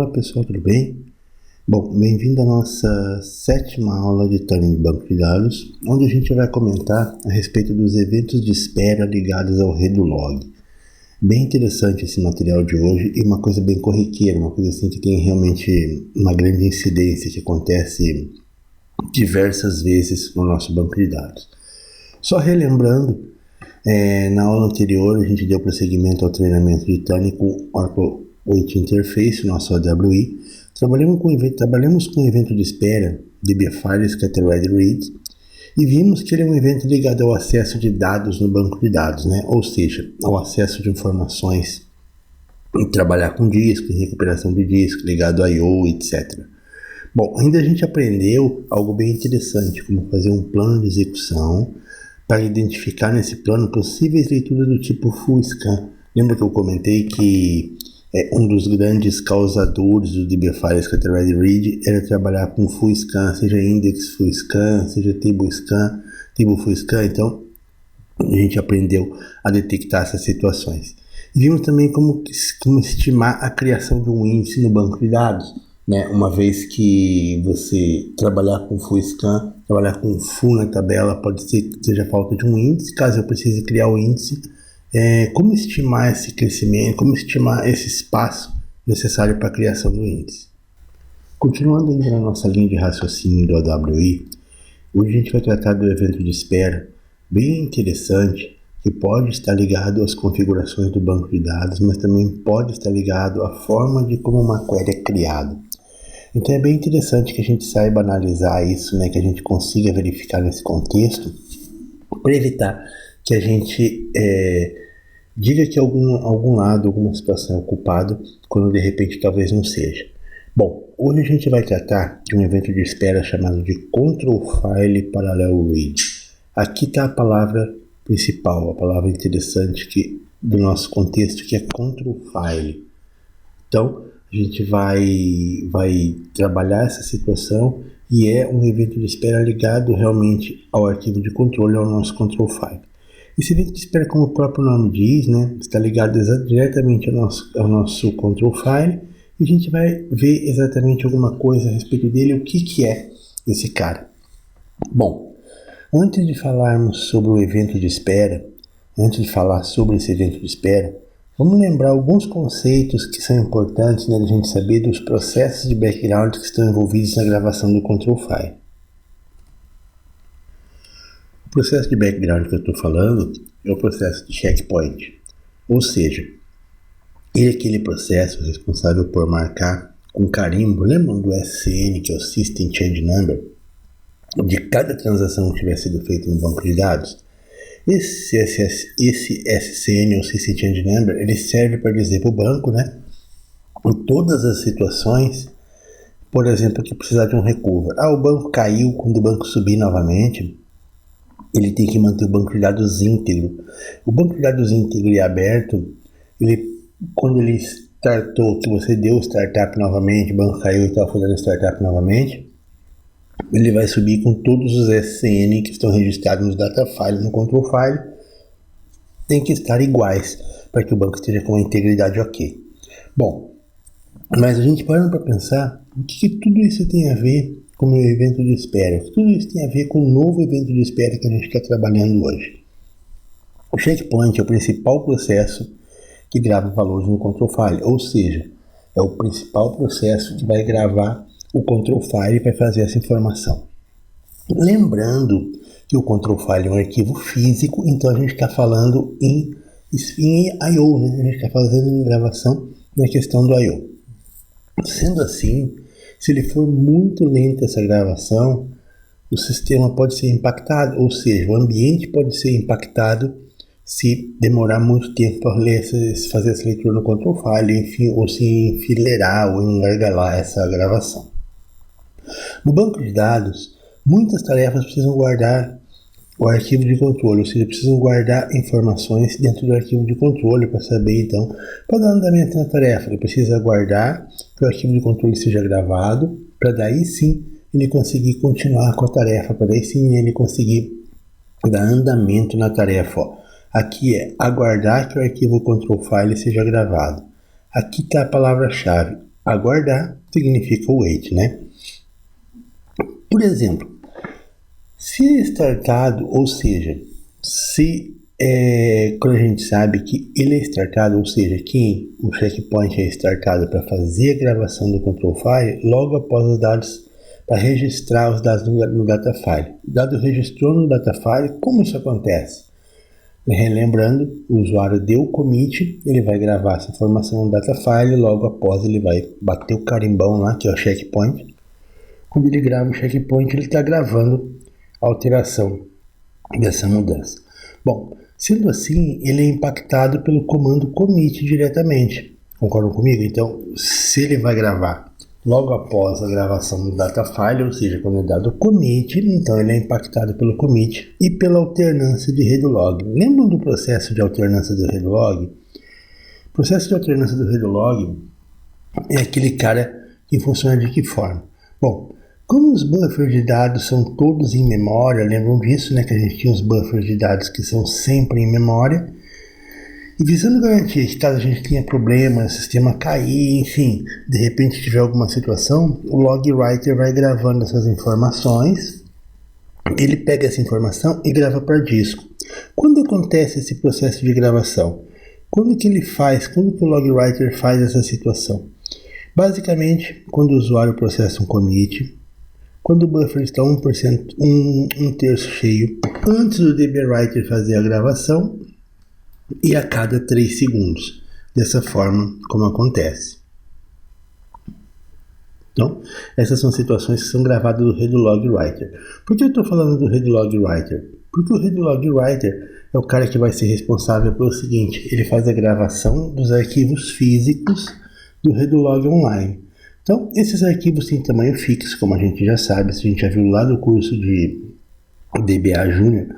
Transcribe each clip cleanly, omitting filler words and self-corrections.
Fala pessoal, tudo bem? Bom, bem-vindo à nossa 7ª aula de Turing de Banco de Dados, onde a gente vai comentar a respeito dos eventos de espera ligados ao RedoLog. Bem interessante esse material de hoje e uma coisa bem corriqueira, uma coisa assim que tem realmente uma grande incidência, que acontece diversas vezes no nosso banco de dados. Só relembrando, na aula anterior a gente deu prosseguimento ao treinamento de Turing com Oracle Wait Interface, nosso AWI. Trabalhamos com o evento de espera dbFile Scattered Read e vimos que ele é um evento ligado ao acesso de dados no banco de dados, né? Ou seja, ao acesso de informações, trabalhar com disco, recuperação de disco, ligado a I/O, etc. Bom, ainda a gente aprendeu algo bem interessante, como fazer um plano de execução para identificar nesse plano possíveis leituras do tipo full scan. Lembra que eu comentei que um dos grandes causadores do dbFile Scattered Read era trabalhar com full scan, seja index full scan, seja table full scan. Então a gente aprendeu a detectar essas situações. E vimos também como estimar a criação de um índice no banco de dados, né? Uma vez que você trabalhar com full scan, trabalhar com full na tabela, pode ser que seja falta de um índice. Caso eu precise criar o índice, como estimar esse crescimento, como estimar esse espaço necessário para a criação do índice. Continuando ainda na nossa linha de raciocínio do AWI, hoje a gente vai tratar do evento de espera, bem interessante, que pode estar ligado às configurações do banco de dados, mas também pode estar ligado à forma de como uma query é criada. Então é bem interessante que a gente saiba analisar isso, né, que a gente consiga verificar nesse contexto, para evitar que a gente diga que algum lado, alguma situação é ocupado, quando de repente talvez não seja. Bom, hoje a gente vai tratar de um evento de espera chamado de Control File Parallel Read. Aqui está a palavra principal, a palavra interessante do nosso contexto, que é Control File. Então, a gente vai trabalhar essa situação e é um evento de espera ligado realmente ao arquivo de controle, ao nosso Control File. Esse evento de espera, como o próprio nome diz, né, está ligado diretamente ao nosso Control File, e a gente vai ver exatamente alguma coisa a respeito dele, o que é esse cara. Bom, antes de falarmos sobre o evento de espera, antes de falar sobre esse evento de espera, vamos lembrar alguns conceitos que são importantes, né, a gente saber dos processos de background que estão envolvidos na gravação do Control File. O processo de background que eu estou falando é o processo de checkpoint, ou seja, ele é aquele processo responsável por marcar com carimbo, lembram do SCN, que é o System Change Number, de cada transação que tiver sido feita no banco de dados? Esse SCN, ou System Change Number, ele serve para dizer para o banco, né, em todas as situações, por exemplo, que precisar de um recover. O banco caiu, quando o banco subir novamente, ele tem que manter o banco de dados íntegro. O banco de dados íntegro e aberto, quando ele startou, que você deu o startup novamente, o banco caiu e estava fazendo startup novamente, ele vai subir com todos os SCN que estão registrados nos data files, no control file, tem que estar iguais, para que o banco esteja com a integridade ok. Bom, mas a gente para pensar, o que tudo isso tem a ver com o evento de espera? Tudo isso tem a ver com o novo evento de espera que a gente está trabalhando hoje. O checkpoint é o principal processo que grava valores no control file, ou seja, é o principal processo que vai gravar o control file e vai fazer essa informação. Lembrando que o control file é um arquivo físico, então a gente está falando em I/O, né? A gente está fazendo gravação na questão do I/O. Sendo assim, se ele for muito lenta essa gravação, o sistema pode ser impactado, ou seja, o ambiente pode ser impactado se demorar muito tempo para fazer essa leitura no control file, enfim, ou se enfileirar ou engargalar essa gravação. No banco de dados, muitas tarefas precisam guardar o arquivo de controle, ou seja, precisam guardar informações dentro do arquivo de controle para saber, então, para dar andamento na tarefa, ele precisa guardar que o arquivo de controle seja gravado, para daí sim ele conseguir continuar com a tarefa, para daí sim ele conseguir dar andamento na tarefa. Aqui é aguardar que o arquivo control file seja gravado. Aqui está a palavra-chave, Aguardar significa wait, né? Por exemplo, se é startado, ou seja, quando a gente sabe que ele é startado, ou seja, que o checkpoint é startado para fazer a gravação do control file, logo após os dados, para registrar os dados no data file. O dado registrou no data file, como isso acontece? Relembrando, o usuário deu o commit, ele vai gravar essa informação no data file, logo após ele vai bater o carimbão lá, que é o checkpoint. Quando ele grava o checkpoint, ele está gravando a alteração dessa mudança. Bom, sendo assim, ele é impactado pelo comando commit diretamente. Concordam comigo? Então, se ele vai gravar logo após a gravação do data file, ou seja, quando é dado o commit, então ele é impactado pelo commit e pela alternância de head log. Lembram do processo de alternância do head log? O processo de alternância do head log é aquele cara que funciona de que forma? Bom, como os buffers de dados são todos em memória, lembram disso, né? Que a gente tinha os buffers de dados que são sempre em memória. E visando garantir que caso a gente tenha problema, o sistema cair, enfim, de repente tiver alguma situação, o log writer vai gravando essas informações, ele pega essa informação e grava para disco. Quando acontece esse processo de gravação? Quando que o log writer faz essa situação? Basicamente, quando o usuário processa um commit, quando o buffer está 1%, um terço cheio, antes do DB Writer fazer a gravação e a cada 3 segundos. Dessa forma, como acontece. Então, essas são situações que são gravadas do head log writer. Por que eu estou falando do head log writer? Porque o head log writer é o cara que vai ser responsável pelo seguinte: ele faz a gravação dos arquivos físicos do head log online. Então, esses arquivos têm tamanho fixo, como a gente já sabe, isso a gente já viu lá no curso de DBA Júnior,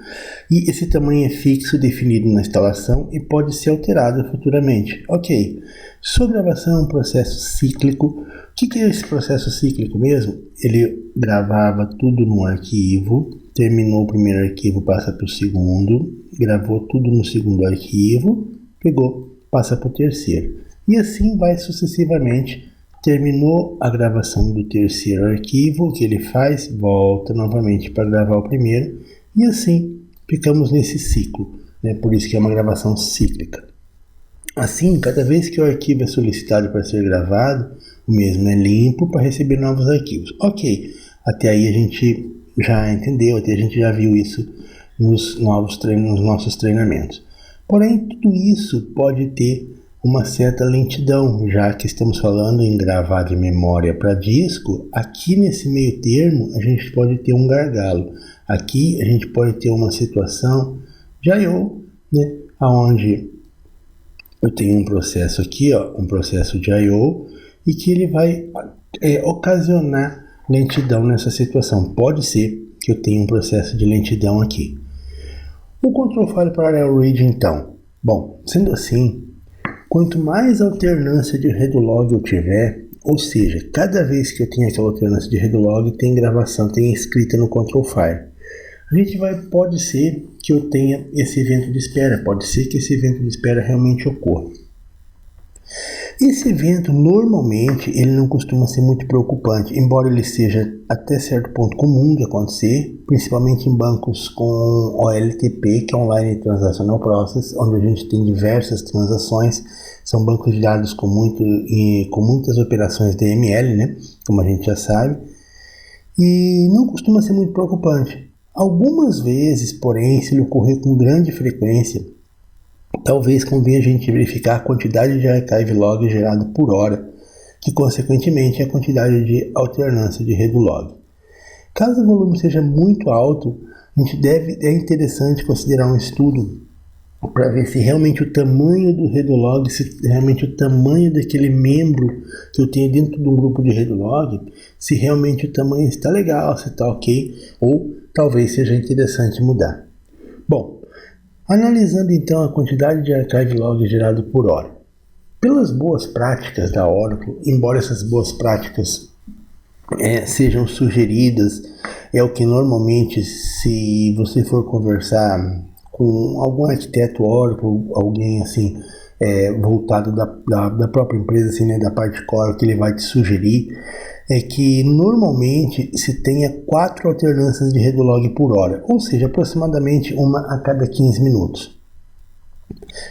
e esse tamanho é fixo, definido na instalação e pode ser alterado futuramente. Ok, sua gravação é um processo cíclico. O que é esse processo cíclico mesmo? Ele gravava tudo no arquivo, terminou o primeiro arquivo, passa para o segundo, gravou tudo no segundo arquivo, pegou, passa para o terceiro. E assim vai sucessivamente. Terminou a gravação do terceiro arquivo, o que ele faz? Volta novamente para gravar o primeiro, e assim ficamos nesse ciclo, né? Por isso que é uma gravação cíclica. Assim, cada vez que o arquivo é solicitado para ser gravado, o mesmo é limpo para receber novos arquivos. Ok, até aí a gente já entendeu, até a gente já viu isso nos nossos treinamentos. Porém, tudo isso pode ter uma certa lentidão, já que estamos falando em gravar de memória para disco. Aqui nesse meio termo a gente pode ter um gargalo. Aqui a gente pode ter uma situação de I/O, né, onde eu tenho um processo aqui, um processo de I/O, e que ele vai ocasionar lentidão nessa situação. Pode ser que eu tenha um processo de lentidão aqui. O control file parallel read, então. Bom, sendo assim, quanto mais alternância de head log eu tiver, ou seja, cada vez que eu tenho aquela alternância de head log, tem gravação, tem escrita no control file. Pode ser que eu tenha esse evento de espera, pode ser que esse evento de espera realmente ocorra. Esse evento, normalmente, ele não costuma ser muito preocupante, embora ele seja até certo ponto comum de acontecer, principalmente em bancos com OLTP, que é Online Transactional Process, onde a gente tem diversas transações. São bancos de dados com muitas operações DML, né, como a gente já sabe, e não costuma ser muito preocupante. Algumas vezes, porém, se ele ocorrer com grande frequência, talvez convenha a gente verificar a quantidade de archive log gerado por hora, que consequentemente é a quantidade de alternância de head log. Caso o volume seja muito alto, é interessante considerar um estudo para ver se realmente o tamanho do head log, se realmente o tamanho daquele membro que eu tenho dentro de um grupo de head log, se realmente o tamanho está legal, se está ok, ou talvez seja interessante mudar. Bom, analisando então a quantidade de archive log gerado por hora. Pelas boas práticas da Oracle, embora essas boas práticas sejam sugeridas, é o que normalmente, se você for conversar com algum arquiteto Oracle, alguém assim, voltado da própria empresa, assim, né, da parte core, que ele vai te sugerir é que normalmente se tenha 4 alternâncias de redo log por hora, ou seja, aproximadamente uma a cada 15 minutos.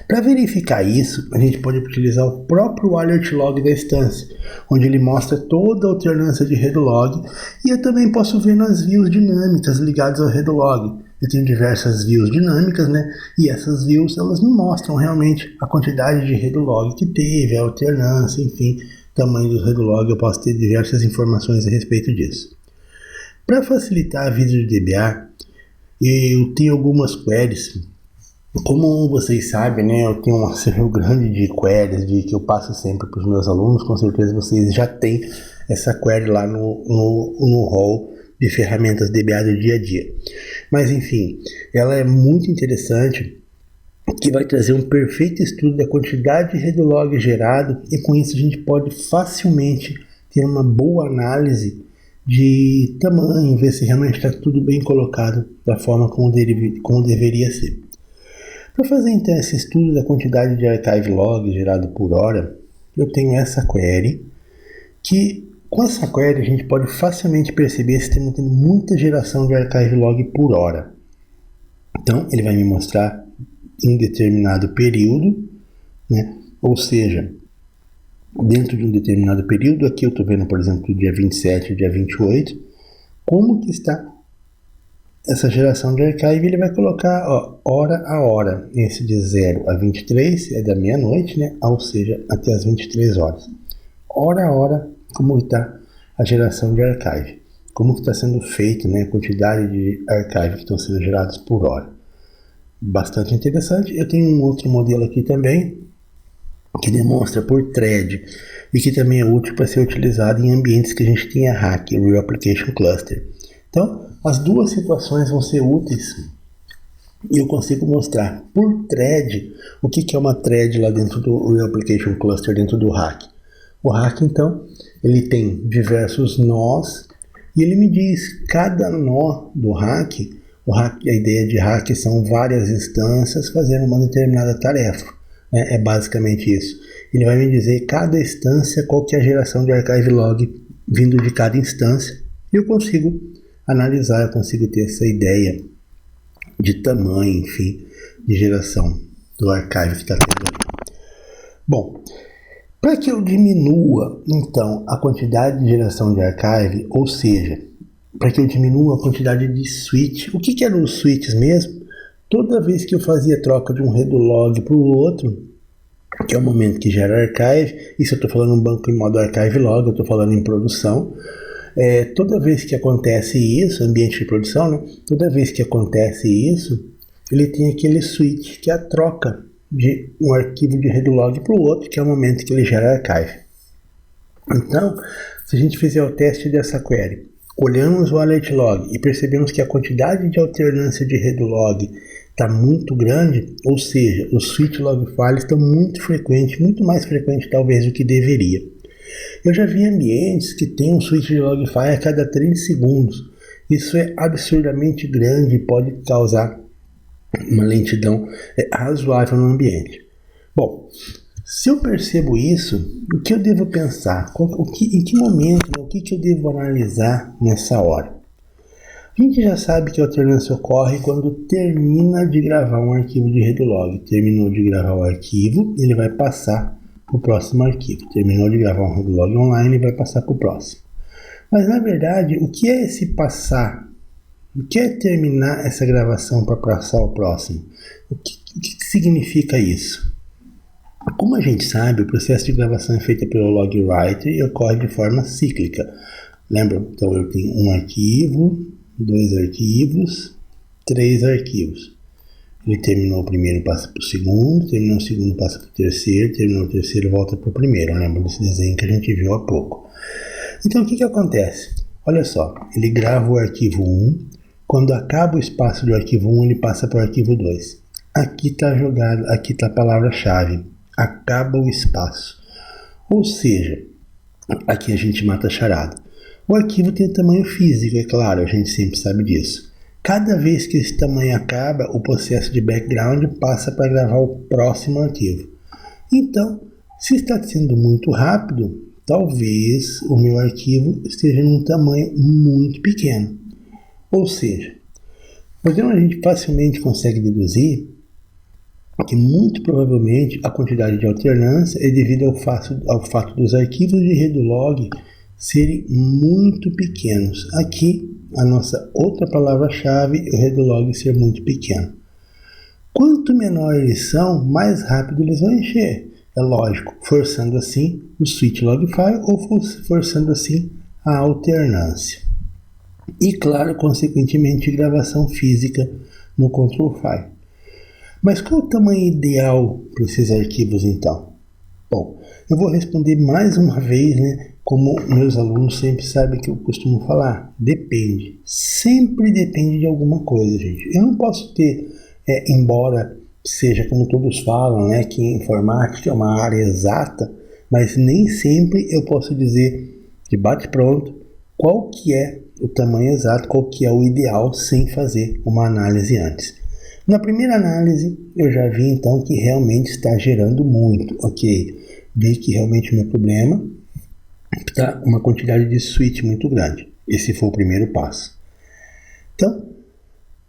Para verificar isso, a gente pode utilizar o próprio alert log da instância, onde ele mostra toda a alternância de redo log, e eu também posso ver nas views dinâmicas ligadas ao redo log. Eu tenho diversas views dinâmicas, né? E essas views elas me mostram realmente a quantidade de redo log que teve, a alternância, enfim, tamanho do redo log. Eu posso ter diversas informações a respeito disso. Para facilitar a vida do DBA, eu tenho algumas queries. Como vocês sabem, né, eu tenho um acervo grande de queries que eu passo sempre para os meus alunos. Com certeza vocês já têm essa query lá no hall de ferramentas DBA do dia a dia. Mas enfim, ela é muito interessante, que vai trazer um perfeito estudo da quantidade de redo log gerado, e com isso a gente pode facilmente ter uma boa análise de tamanho, ver se realmente está tudo bem colocado da forma como deveria ser. Para fazer então esse estudo da quantidade de archive log gerado por hora, eu tenho essa query, que com essa query a gente pode facilmente perceber se estamos tendo muita geração de archive log por hora. Então ele vai me mostrar em determinado período, né? Ou seja, dentro de um determinado período, aqui eu estou vendo, por exemplo, dia 27 e dia 28, como que está essa geração de archive. Ele vai colocar hora a hora, esse de 0 a 23 é da meia-noite, né? Ou seja, até as 23 horas. Hora a hora, como está a geração de archive, como está sendo feito, né? A quantidade de archive que estão sendo gerados por hora. Bastante interessante. Eu tenho um outro modelo aqui também, que demonstra por thread, e que também é útil para ser utilizado em ambientes que a gente tenha RAC, Real Application Cluster. Então, as duas situações vão ser úteis, e eu consigo mostrar por thread o que é uma thread lá dentro do Real Application Cluster, dentro do RAC. O RAC, então, ele tem diversos nós, e ele me diz cada nó do RAC. A ideia de RAC são várias instâncias fazendo uma determinada tarefa, né? É basicamente isso. Ele vai me dizer cada instância qual que é a geração de archive log vindo de cada instância, e eu consigo analisar, eu consigo ter essa ideia de tamanho, enfim, de geração do archive que está tendo ali. Bom, para que eu diminua, então, a quantidade de geração de archive, ou seja, para que eu diminua a quantidade de switch. O que eram os switches mesmo? Toda vez que eu fazia troca de um redo log para o outro, que é o momento que gera archive, isso eu estou falando em banco em modo archive log, eu estou falando em produção. Toda vez que acontece isso, ambiente de produção, né? Toda vez que acontece isso, ele tem aquele switch, que é a troca de um arquivo de redo log para o outro, que é o momento que ele gera archive. Então, se a gente fizer o teste dessa query, olhamos o alert log e percebemos que a quantidade de alternância de redo log está muito grande, ou seja, os switch log files estão muito frequentes, muito mais frequentes talvez do que deveria. Eu já vi ambientes que tem um switch de log file a cada 30 segundos. Isso é absurdamente grande e pode causar uma lentidão razoável no ambiente. Bom, se eu percebo isso, o que eu devo pensar? Em que momento, né, o que eu devo analisar nessa hora? A gente já sabe que a alternância ocorre quando termina de gravar um arquivo de redo log. Terminou de gravar o arquivo, ele vai passar para o próximo arquivo. Terminou de gravar um redo log online, ele vai passar para o próximo. Mas na verdade, o que é esse passar? O que é terminar essa gravação para passar ao próximo? O que significa isso? Como a gente sabe, o processo de gravação é feito pelo log writer e ocorre de forma cíclica. Lembra? Então eu tenho um arquivo, 2 arquivos, 3 arquivos. Ele terminou o primeiro, passa para o segundo, terminou o segundo, passa para o terceiro, terminou o terceiro, volta para o primeiro. Lembra desse desenho que a gente viu há pouco? Então o que acontece? Olha só, ele grava o arquivo 1, quando acaba o espaço do arquivo 1, ele passa para o arquivo 2. Aqui está jogado, aqui está a palavra-chave, acaba o espaço. Ou seja, aqui a gente mata a charada. O arquivo tem tamanho físico, é claro, a gente sempre sabe disso. Cada vez que esse tamanho acaba, o processo de background passa para gravar o próximo arquivo. Então, se está sendo muito rápido, talvez o meu arquivo esteja num tamanho muito pequeno. Ou seja, a gente facilmente consegue deduzir que muito provavelmente a quantidade de alternância é devido ao fato dos arquivos de RedoLog serem muito pequenos. Aqui, a nossa outra palavra-chave é o RedoLog ser muito pequeno. Quanto menor eles são, mais rápido eles vão encher. É lógico, forçando assim o switch log file ou forçando assim a alternância. E claro, consequentemente, gravação física no control file. Mas qual o tamanho ideal para esses arquivos então? Bom, eu vou responder mais uma vez, como meus alunos sempre sabem que eu costumo falar, depende. Sempre depende de alguma coisa, gente. Eu não posso ter, embora seja como todos falam, que informática é uma área exata, mas nem sempre eu posso dizer de bate-pronto qual que é o tamanho exato, qual que é o ideal sem fazer uma análise antes. Na primeira análise, eu já vi então que realmente está gerando muito. Ok, vi que realmente o meu problema está uma quantidade de switch muito grande. Esse foi o primeiro passo. Então,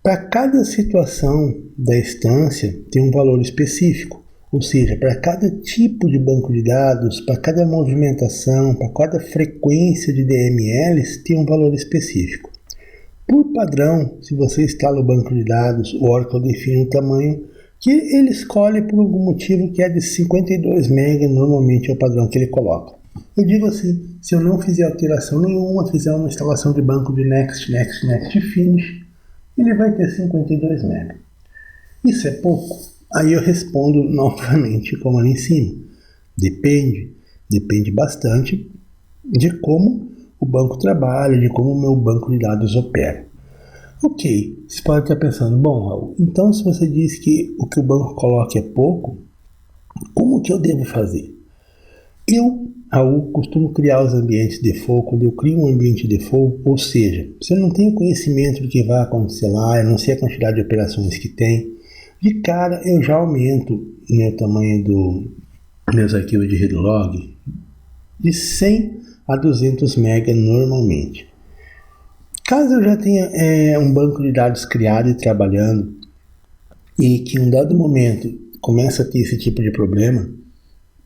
para cada situação da instância tem um valor específico. Ou seja, para cada tipo de banco de dados, para cada movimentação, para cada frequência de DMLs, tem um valor específico. Por padrão, se você instala o banco de dados, o Oracle define um tamanho que ele escolhe por algum motivo que é de 52 MB, normalmente é o padrão que ele coloca. Eu digo assim, se eu não fizer alteração nenhuma, fizer uma instalação de banco de Next, Finish, ele vai ter 52 MB. Isso é pouco? Aí eu respondo novamente como ali em cima. Depende bastante de como o banco trabalha, de como o meu banco de dados opera. Ok, você pode estar pensando, bom, Raul, então se você diz que o o banco coloca é pouco, como que eu devo fazer? Eu, Raul, costumo criar os ambientes default. Quando eu crio um ambiente default, ou seja, se eu não tenho conhecimento do que vai acontecer lá, eu não sei a quantidade de operações que tem, de cara eu já aumento o meu tamanho dos meus arquivos de RedoLog de 100 a 200 MB normalmente. Caso eu já tenha um banco de dados criado e trabalhando e que em um dado momento começa a ter esse tipo de problema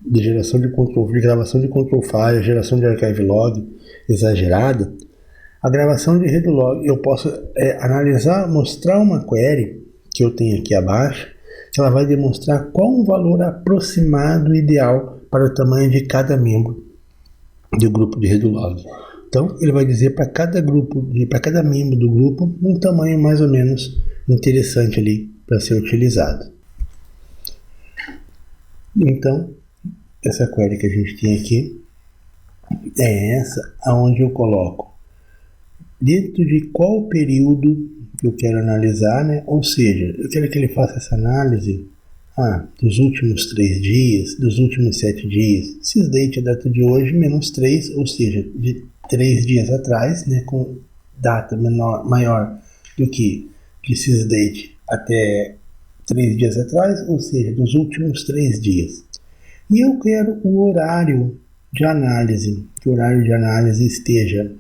de geração de control, de gravação de control file, geração de archive log exagerada, a gravação de RedoLog eu posso analisar, mostrar uma query que eu tenho aqui abaixo, que ela vai demonstrar qual um valor aproximado ideal para o tamanho de cada membro do grupo de RedoLog. Então, ele vai dizer para cada membro do grupo um tamanho mais ou menos interessante ali para ser utilizado. Então, essa query que a gente tem aqui é essa, onde eu coloco dentro de qual período que eu quero analisar, ou seja, eu quero que ele faça essa análise dos últimos 3 dias, dos últimos 7 dias, sysdate a data de hoje menos 3, ou seja, de 3 dias atrás, com data maior do que de sysdate até 3 dias atrás, ou seja, dos últimos 3 dias. E eu quero o horário de análise, que o horário de análise esteja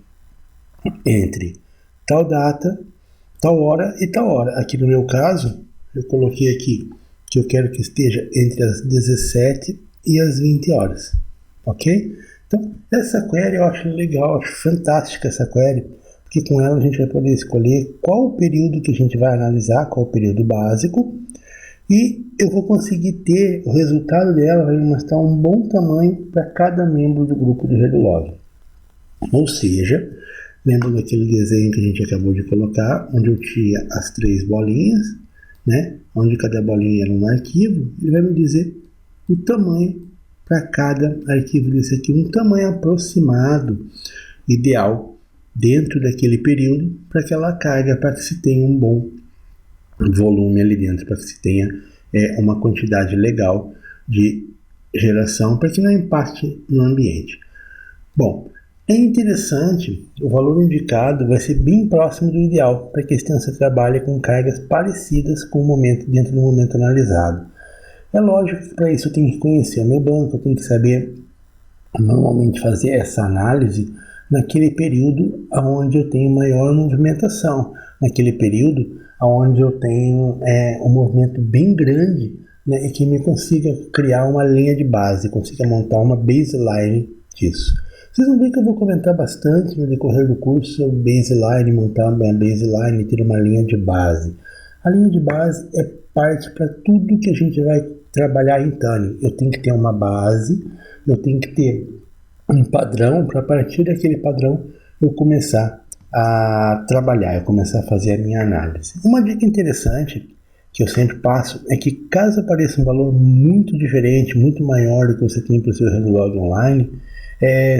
entre tal data, tal hora e tal hora. Aqui no meu caso, eu coloquei aqui que eu quero que esteja entre as 17 e as 20 horas, ok? Então, essa query eu acho legal, acho fantástica essa query, porque com ela a gente vai poder escolher qual o período que a gente vai analisar, qual o período básico, e eu vou conseguir ter, o resultado dela vai me mostrar um bom tamanho para cada membro do grupo de RedoLog. Ou seja, lembra daquele desenho que a gente acabou de colocar, onde eu tinha as 3 bolinhas, onde cada bolinha era um arquivo, ele vai me dizer o tamanho para cada arquivo desse aqui, um tamanho aproximado, ideal, dentro daquele período, para aquela carga, para que se tenha um bom volume ali dentro, para que se tenha uma quantidade legal de geração, para que não impacte no ambiente. Bom, é interessante, o valor indicado vai ser bem próximo do ideal, para que a instância trabalhe com cargas parecidas com o momento, dentro do momento analisado. É lógico que para isso eu tenho que conhecer o meu banco, eu tenho que saber normalmente fazer essa análise naquele período onde eu tenho maior movimentação, naquele período onde eu tenho um movimento bem grande, né, e que me consiga criar uma linha de base, consiga montar uma baseline disso. Vocês vão ver que eu vou comentar bastante no decorrer do curso sobre baseline, montar uma baseline e ter uma linha de base. A linha de base é parte para tudo que a gente vai trabalhar em Tuning. Eu tenho que ter uma base, eu tenho que ter um padrão, para a partir daquele padrão eu começar a trabalhar, eu começar a fazer a minha análise. Uma dica interessante que eu sempre passo é que caso apareça um valor muito diferente, muito maior do que você tem para o seu Redlog online,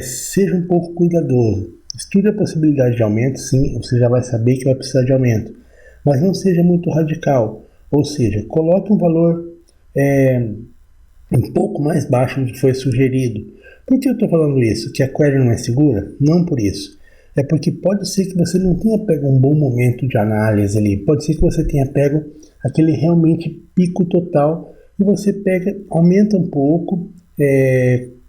seja um pouco cuidadoso. Estude a possibilidade de aumento, sim, você já vai saber que vai precisar de aumento, mas não seja muito radical, ou seja, coloque um valor um pouco mais baixo do que foi sugerido. Por que eu estou falando isso? Que a query não é segura? Não por isso. É porque pode ser que você não tenha pego um bom momento de análise ali. Pode ser que você tenha pego aquele realmente pico total e você pega, aumenta um pouco,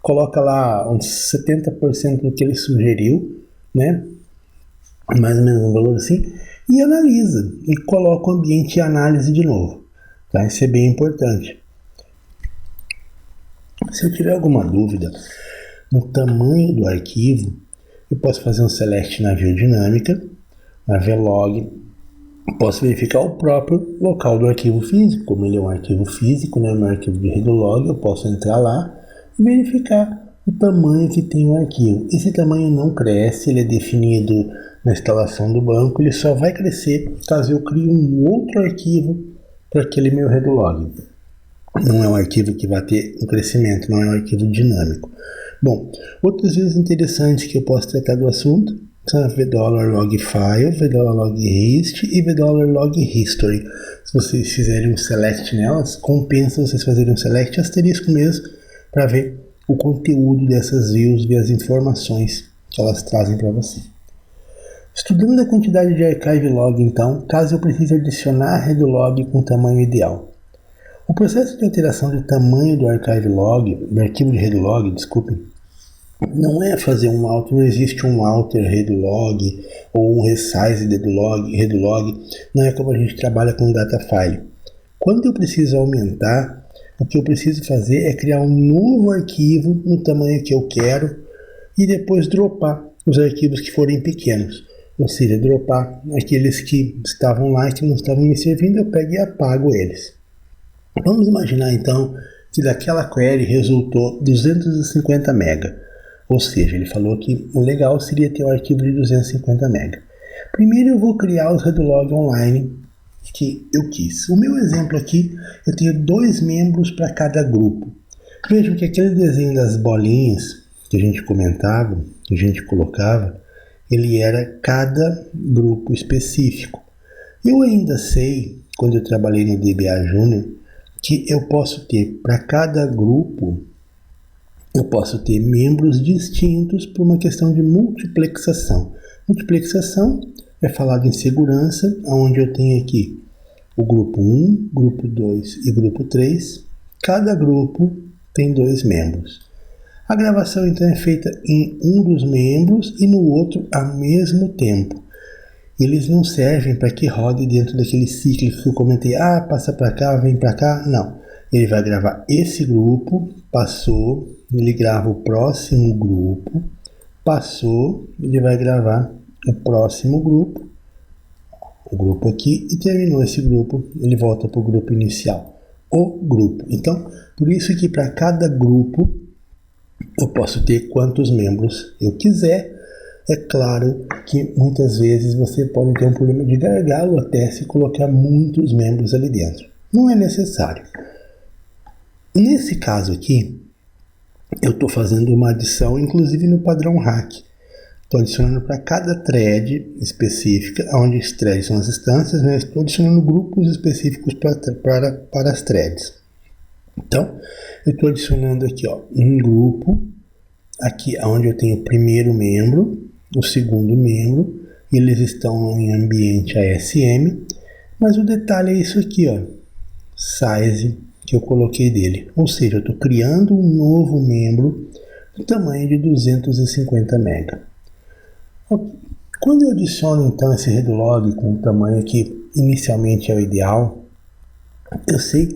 coloca lá uns 70% do que ele sugeriu, né? Mais ou menos um valor assim, e analisa, e coloca o ambiente de análise de novo. Tá? Isso é bem importante. Se eu tiver alguma dúvida no tamanho do arquivo, eu posso fazer um select na view dinâmica, na vlog, posso verificar o próprio local do arquivo físico, como ele é um arquivo físico, né, um arquivo de Redlog, eu posso entrar lá e verificar o tamanho que tem o arquivo. Esse tamanho não cresce, ele é definido na instalação do banco, ele só vai crescer caso eu crie um outro arquivo para aquele meu Redlog. Não é um arquivo que vai ter um crescimento, não é um arquivo dinâmico. Bom, outros views interessantes que eu posso tratar do assunto são a $logfile, $logHist e $loghistory. Se vocês fizerem um select nelas, compensa vocês fazerem um select asterisco mesmo para ver o conteúdo dessas views, ver as informações que elas trazem para você. Estudando a quantidade de archive log, então, caso eu precise adicionar Redlog com tamanho ideal. O processo de alteração de tamanho do archive log, do arquivo de Redlog, desculpem, não é fazer um alter, não existe um alter Redlog ou um resize Redlog, não é como a gente trabalha com data file. Quando eu preciso aumentar, o que eu preciso fazer é criar um novo arquivo no tamanho que eu quero e depois dropar os arquivos que forem pequenos. Ou seja, dropar aqueles que estavam lá e que não estavam me servindo, eu pego e apago eles. Vamos imaginar então que daquela query resultou 250 MB. Ou seja, ele falou que o legal seria ter um arquivo de 250 MB. Primeiro eu vou criar os Redlog online que eu quis. O meu exemplo aqui, eu tenho 2 membros para cada grupo. Vejam que aquele desenho das bolinhas que a gente comentava, que a gente colocava, ele era cada grupo específico. Eu ainda sei, quando eu trabalhei no DBA Junior, que eu posso ter para cada grupo, eu posso ter membros distintos por uma questão de multiplexação. Multiplexação é falado em segurança, onde eu tenho aqui o grupo 1, grupo 2 e grupo 3. Cada grupo tem 2 membros. A gravação então é feita em um dos membros e no outro ao mesmo tempo. Eles não servem para que rode dentro daquele ciclo que eu comentei, passa para cá, vem para cá, não. Ele vai gravar esse grupo, passou, ele grava o próximo grupo, passou, ele vai gravar o próximo grupo, o grupo aqui, e terminou esse grupo, ele volta para o grupo inicial, o grupo. Então, por isso que para cada grupo, eu posso ter quantos membros eu quiser. É claro que muitas vezes você pode ter um problema de gargalo até se colocar muitos membros ali dentro. Não é necessário. Nesse caso aqui, eu estou fazendo uma adição, inclusive no padrão hack. Estou adicionando para cada thread específica, onde as threads são as instâncias, né? Estou adicionando grupos específicos para as threads. Então, eu estou adicionando aqui um grupo, aqui onde eu tenho o primeiro membro, o segundo membro, eles estão em ambiente ASM, mas o detalhe é isso aqui, size que eu coloquei dele. Ou seja, eu estou criando um novo membro do tamanho de 250 MB. Quando eu adiciono então esse RedoLog com o tamanho que inicialmente é o ideal, eu sei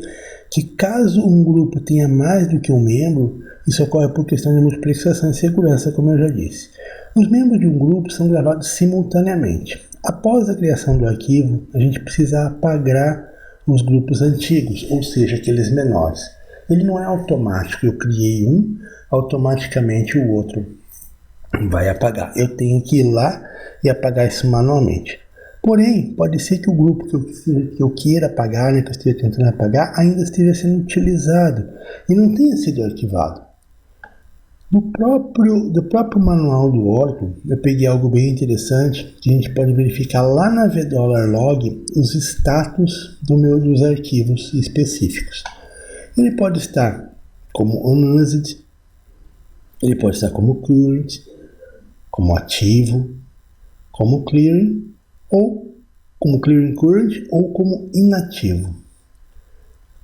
que caso um grupo tenha mais do que um membro, isso ocorre por questão de multiplexação e segurança, como eu já disse. Os membros de um grupo são gravados simultaneamente. Após a criação do arquivo, a gente precisa apagar os grupos antigos, ou seja, aqueles menores. Ele não é automático, eu criei um, automaticamente o outro vai apagar. Eu tenho que ir lá e apagar isso manualmente. Porém, pode ser que o grupo que eu queira apagar, que eu esteja tentando apagar, ainda esteja sendo utilizado e não tenha sido arquivado. Do próprio manual do Oracle, eu peguei algo bem interessante, que a gente pode verificar lá na $log os status dos arquivos específicos. Ele pode estar como unused, ele pode estar como current, como ativo, como clearing, ou como clearing current, ou como inativo.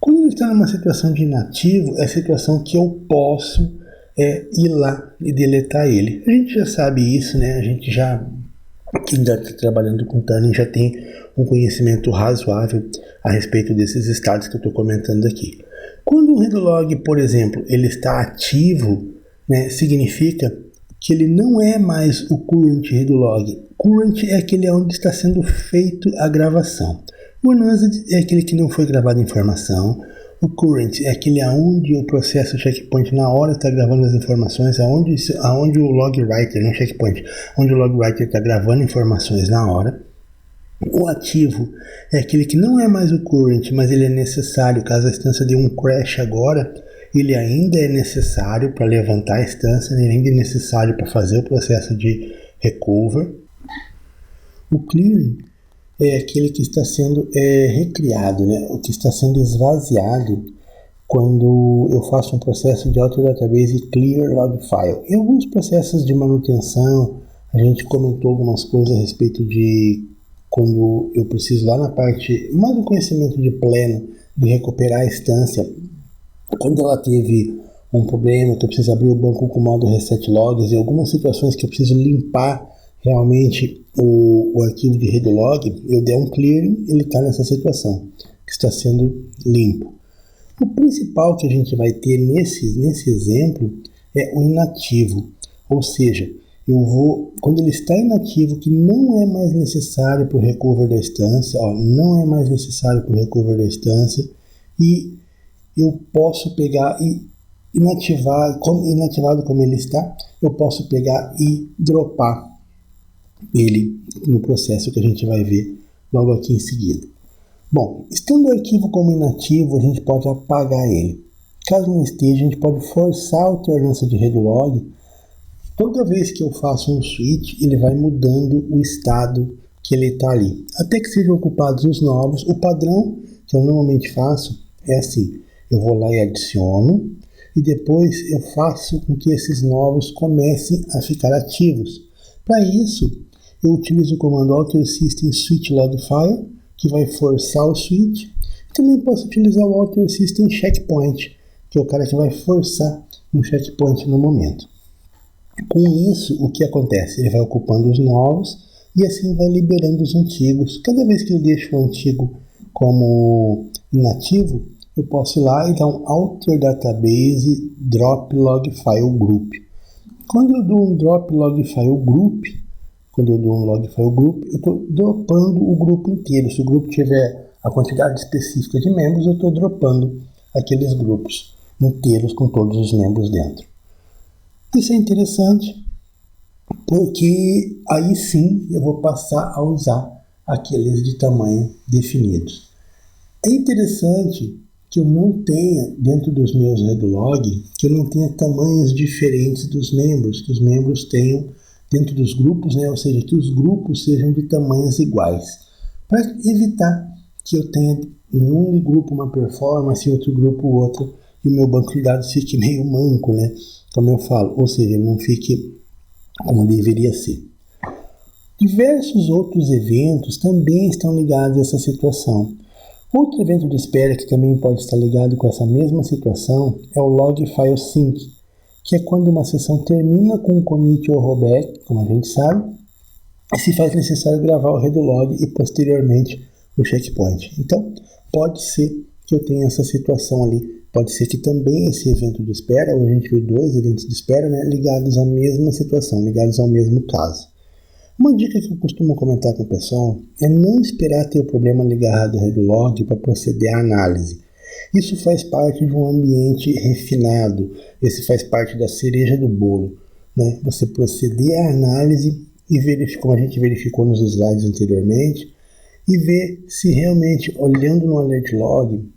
Quando ele está numa situação de inativo, é a situação que eu posso ir lá e deletar ele. A gente já sabe isso, né? Quem já está trabalhando com tuning já tem um conhecimento razoável a respeito desses estados que eu estou comentando aqui. Quando o RedoLog, por exemplo, ele está ativo, né, significa que ele não é mais o current RedoLog. Current é aquele onde está sendo feito a gravação. O unused é aquele que não foi gravada a informação. O current é aquele onde o processo checkpoint na hora está gravando as informações, aonde o log writer, não checkpoint, onde o log writer está gravando informações na hora. O ativo é aquele que não é mais o current, mas ele é necessário, caso a instância dê um crash agora, ele ainda é necessário para levantar a instância, ele ainda é necessário para fazer o processo de recover. O clearing é aquele que está sendo recriado, né? O que está sendo esvaziado quando eu faço um processo de alter database e clear log file. Em alguns processos de manutenção, a gente comentou algumas coisas a respeito de quando eu preciso lá na parte, mais um conhecimento de pleno, de recuperar a instância. Quando ela teve um problema, que eu preciso abrir o banco com o modo reset logs, em algumas situações que eu preciso limpar realmente o arquivo de RedoLog, eu der um clearing, ele está nessa situação, que está sendo limpo. O principal que a gente vai ter nesse exemplo é o inativo, ou seja, quando ele está inativo, que não é mais necessário para o recover da instância, não é mais necessário para o recover da instância, e eu posso pegar e inativado como ele está, eu posso pegar e dropar ele no processo que a gente vai ver logo aqui em seguida. Bom, estando o arquivo como inativo, a gente pode apagar ele. Caso não esteja, a gente pode forçar a alternância de RedoLog. Toda vez que eu faço um switch, ele vai mudando o estado que ele está ali, até que sejam ocupados os novos. O padrão que eu normalmente faço é assim: eu vou lá e adiciono, e depois eu faço com que esses novos comecem a ficar ativos. Para isso, eu utilizo o comando alter system switch log file, que vai forçar o switch. Também posso utilizar o alter system checkpoint, que é o cara que vai forçar um checkpoint no momento. Com isso, o que acontece? Ele vai ocupando os novos e assim vai liberando os antigos. Cada vez que eu deixo o antigo como inativo, eu posso ir lá e dar um alter database drop log file group. Quando eu dou um drop log file group, eu estou dropando o grupo inteiro. Se o grupo tiver a quantidade específica de membros, eu estou dropando aqueles grupos inteiros com todos os membros dentro. Isso é interessante, porque aí sim eu vou passar a usar aqueles de tamanho definidos. É interessante que eu não tenha, dentro dos meus RedoLog, que eu não tenha tamanhos diferentes dos membros, que os membros tenham dentro dos grupos, né? Ou seja, que os grupos sejam de tamanhos iguais, para evitar que eu tenha em um grupo uma performance e outro grupo outra, e o meu banco de dados fique meio manco, né? Como eu falo, ou seja, ele não fique como deveria ser. Diversos outros eventos também estão ligados a essa situação. Outro evento de espera que também pode estar ligado com essa mesma situação é o log file sync, que é quando uma sessão termina com um commit ou rollback, como a gente sabe, e se faz necessário gravar o redo log e posteriormente o checkpoint. Então, pode ser que eu tenha essa situação ali. Pode ser que também esse evento de espera, ou a gente viu dois eventos de espera, né, ligados à mesma situação, ligados ao mesmo caso. Uma dica que eu costumo comentar com o pessoal é não esperar ter o problema ligado ao redo log para proceder à análise. Isso faz parte de um ambiente refinado, esse faz parte da cereja do bolo, né? Você proceder à análise e verificar, como a gente verificou nos slides anteriormente, e ver se realmente, olhando no alert log,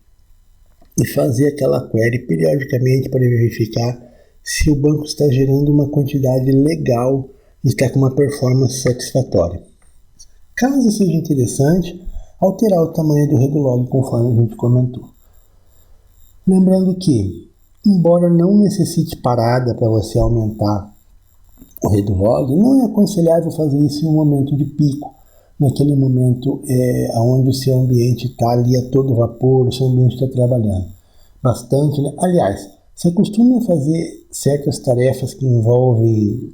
e fazer aquela query periodicamente para verificar se o banco está gerando uma quantidade legal e está com uma performance satisfatória. Caso seja interessante, alterar o tamanho do redo log conforme a gente comentou. Lembrando que, embora não necessite parada para você aumentar o redo log, não é aconselhável fazer isso em um momento de pico, naquele momento onde o seu ambiente está ali a todo vapor, o seu ambiente está trabalhando bastante, né? Aliás, você costuma fazer certas tarefas que envolvem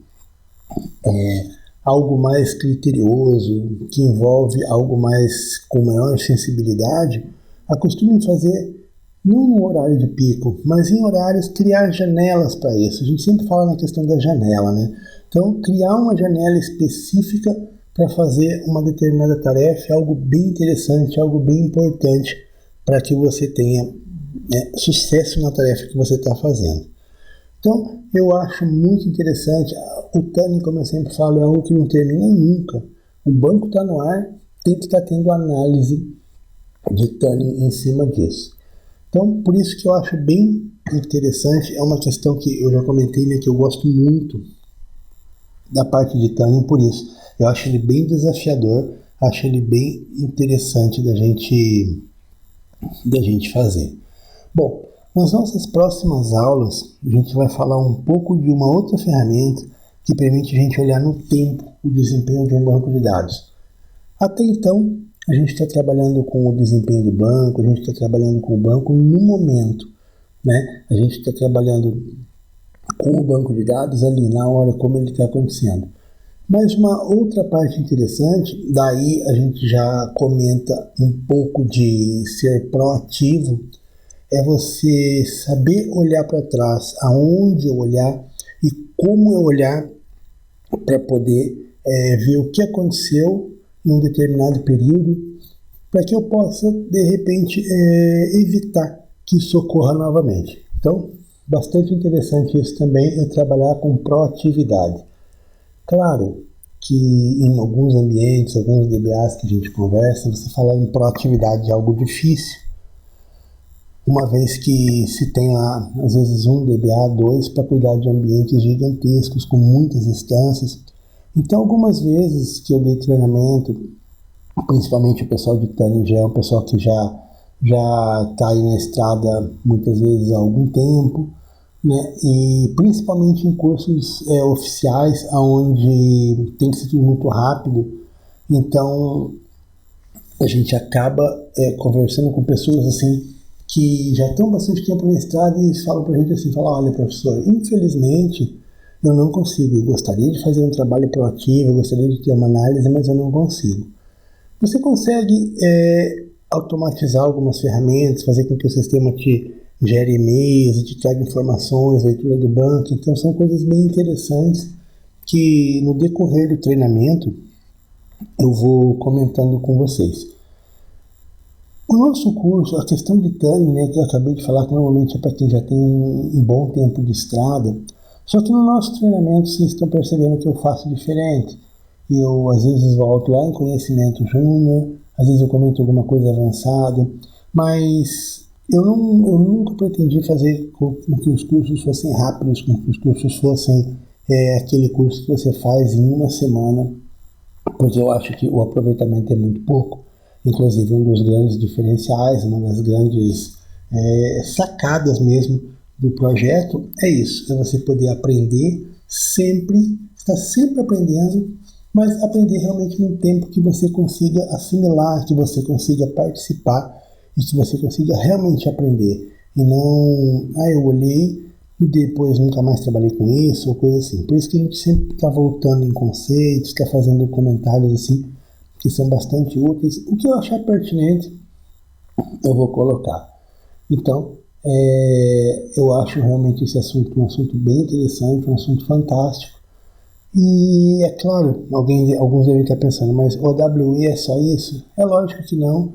algo mais criterioso, que envolve algo mais com maior sensibilidade, acostume fazer não no horário de pico, mas em horários, criar janelas para isso. A gente sempre fala na questão da janela, né? Então, criar uma janela específica para fazer uma determinada tarefa é algo bem interessante, algo bem importante para que você tenha sucesso na tarefa que você está fazendo. Então, eu acho muito interessante. O tuning, como eu sempre falo, é algo que não termina nunca. O banco está no ar, tem que estar tendo análise de tuning em cima disso. Então, por isso que eu acho bem interessante, é uma questão que eu já comentei, né, que eu gosto muito da parte de tuning, por isso. Eu acho ele bem desafiador, acho ele bem interessante da gente fazer. Bom, nas nossas próximas aulas, a gente vai falar um pouco de uma outra ferramenta que permite a gente olhar no tempo o desempenho de um banco de dados. Até então, a gente está trabalhando com o desempenho do banco, a gente está trabalhando com o banco no momento, né? A gente está trabalhando com o banco de dados ali na hora como ele está acontecendo. Mas uma outra parte interessante, daí a gente já comenta um pouco de ser proativo, é você saber olhar para trás, aonde eu olhar e como eu olhar para poder ver o que aconteceu em um determinado período, para que eu possa, de repente, evitar que isso ocorra novamente. Então, bastante interessante isso também, é trabalhar com proatividade. Claro que em alguns ambientes, alguns DBAs que a gente conversa, você falar em proatividade é algo difícil, uma vez que se tem lá, às vezes, um DBA, dois, para cuidar de ambientes gigantescos, com muitas instâncias. Então, algumas vezes que eu dei treinamento, principalmente o pessoal de tuning já é um pessoal que já está aí na estrada muitas vezes há algum tempo, né? E principalmente em cursos oficiais, onde tem que ser tudo muito rápido. Então, a gente acaba conversando com pessoas assim, que já estão bastante tempo na estrada e falam para a gente assim, olha professor, infelizmente eu não consigo, eu gostaria de fazer um trabalho proativo, eu gostaria de ter uma análise, mas eu não consigo. Você consegue automatizar algumas ferramentas, fazer com que o sistema te gere e-mails, te traga informações, leitura do banco, então são coisas bem interessantes que no decorrer do treinamento eu vou comentando com vocês. O nosso curso, a questão de tuning, né, que eu acabei de falar, que normalmente é para quem já tem um bom tempo de estrada, só que no nosso treinamento vocês estão percebendo que eu faço diferente. Eu às vezes volto lá em conhecimento júnior, às vezes eu comento alguma coisa avançada, mas eu nunca pretendi fazer com que os cursos fossem rápidos, com que os cursos fossem aquele curso que você faz em uma semana, porque eu acho que o aproveitamento é muito pouco. Inclusive, um dos grandes diferenciais, uma das grandes sacadas mesmo do projeto é isso, é você poder aprender sempre, estar sempre aprendendo, mas aprender realmente num tempo que você consiga assimilar, que você consiga participar e que você consiga realmente aprender. E não, eu olhei e depois nunca mais trabalhei com isso, ou coisa assim. Por isso que a gente sempre está voltando em conceitos, está fazendo comentários assim, que são bastante úteis. O que eu achar pertinente, eu vou colocar. Então, eu acho realmente esse assunto um assunto bem interessante, um assunto fantástico. E é claro, alguns devem estar pensando, mas o OWI é só isso? É lógico que não.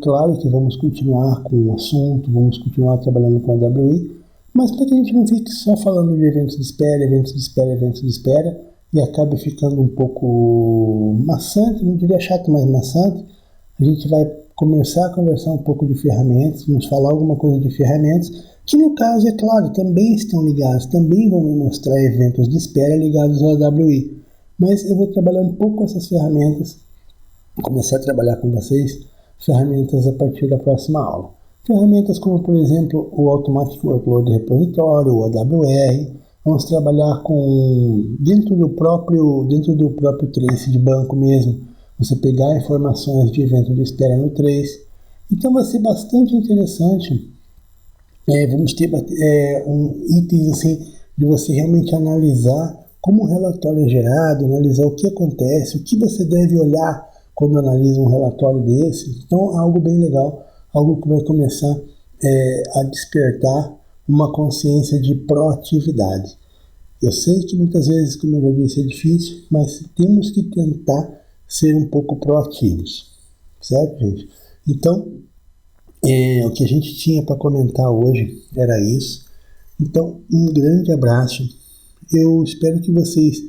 Claro que vamos continuar com o assunto, vamos continuar trabalhando com o OWI, mas para que a gente não fique só falando de eventos de espera, eventos de espera, eventos de espera, e acabe ficando um pouco maçante, não diria chato, mas maçante, a gente vai começar a conversar um pouco de ferramentas, vamos falar alguma coisa de ferramentas, que no caso, é claro, também estão ligados, também vão me mostrar eventos de espera ligados ao AWI. Mas eu vou trabalhar um pouco com essas ferramentas, começar a trabalhar com vocês, ferramentas a partir da próxima aula. Ferramentas como, por exemplo, o Automatic Workload Repository, o AWR. Vamos trabalhar com, dentro do próprio trace de banco mesmo, você pegar informações de evento de espera no trace. Então vai ser bastante interessante. Vamos ter itens assim de você realmente analisar como o relatório é gerado, analisar o que acontece, o que você deve olhar quando analisa um relatório desse. Então, algo bem legal, algo que vai começar a despertar uma consciência de proatividade. Eu sei que muitas vezes, como eu já disse, é difícil, mas temos que tentar ser um pouco proativos, certo, gente? Então, o que a gente tinha para comentar hoje era isso. Então, um grande abraço. Eu espero que vocês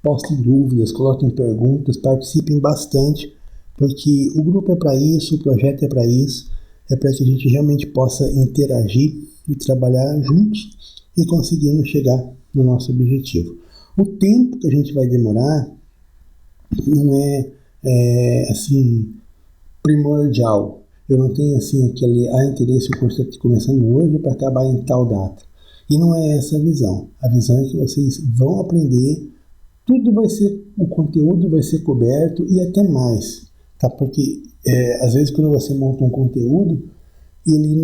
postem dúvidas, coloquem perguntas, participem bastante, porque o grupo é para isso, o projeto é para isso, é para que a gente realmente possa interagir e trabalhar juntos e conseguirmos chegar no nosso objetivo. O tempo que a gente vai demorar não é assim primordial. Eu não tenho assim aquele interesse, o curso está começando hoje para acabar em tal data. E não é essa a visão. A visão é que vocês vão aprender, o conteúdo vai ser coberto e até mais, tá? Porque às vezes quando você monta um conteúdo, ele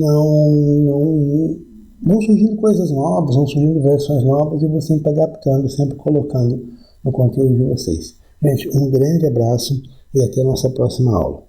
vão surgindo coisas novas, vão surgindo versões novas e você sempre adaptando, sempre colocando no conteúdo de vocês. Gente, um grande abraço e até a nossa próxima aula.